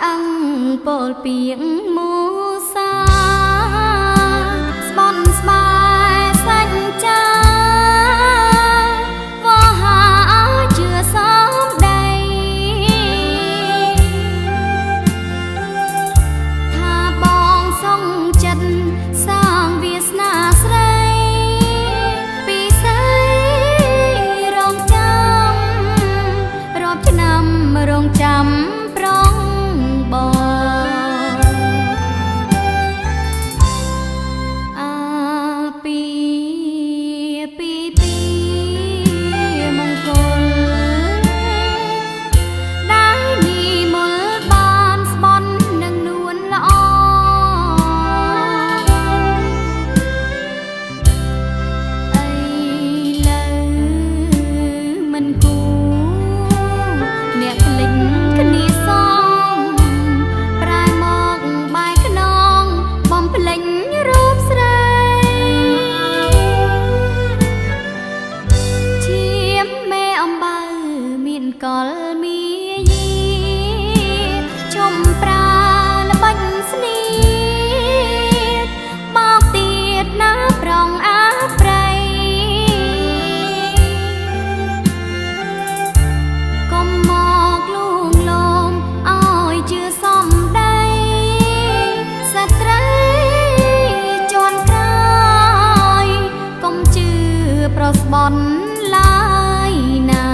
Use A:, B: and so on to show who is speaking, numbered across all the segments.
A: អង្គពលពីងមូសាស្បន់ស្បាយសាច់ចាវោហាជឿសំដីថាបងសងចិត្តសាងវាសនាស្រីពីស្អីរងចាំរាប់ឆ្នាំរងចាំប្រងបងពីមង្គលដែលនីមលបានស្បន់នឹងនួនល្អអីលើមិនគូអ្នកភ្លេចគ្នាសងប្រែមកបាយខ្នងបំភ្លេចរូបស្រីឈាមមេអំបៅមានកលមាយាឈុំប្រាល្បិចស្នៀតបោកទៀតណាប្រងអាប្រៃកុំមកលួងលោមឲ្យជឿសំដីស្ត្រីជាន់ក្រោយកុំជឿប្រស្បន់ឡើយណា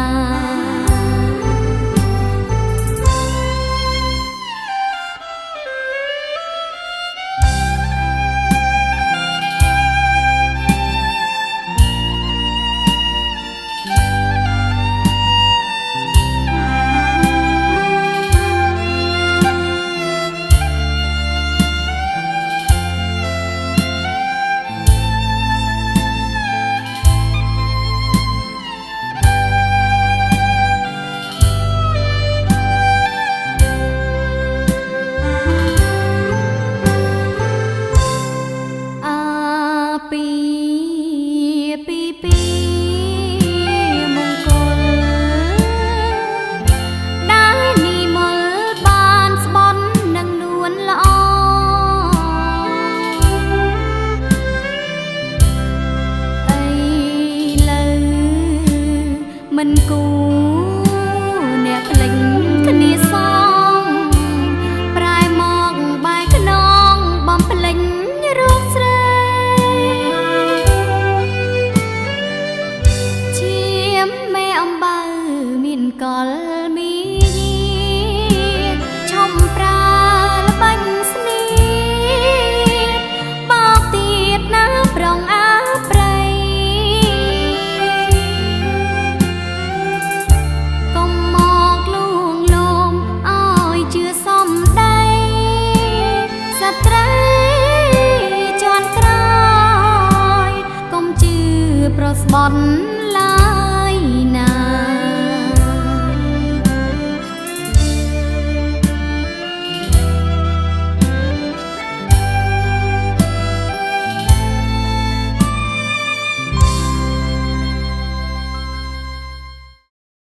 A: មិនគូអ្នកភ្លេចគ្នាសងប្រែមកបាយខ្នងបំភ្លេចរូបស្រីឈាមមេអំបៅមានកលមាយាឈុំប្រាល្បិចស្នៀតបោកទៀតណាប្រងអាប្រៃស្បន់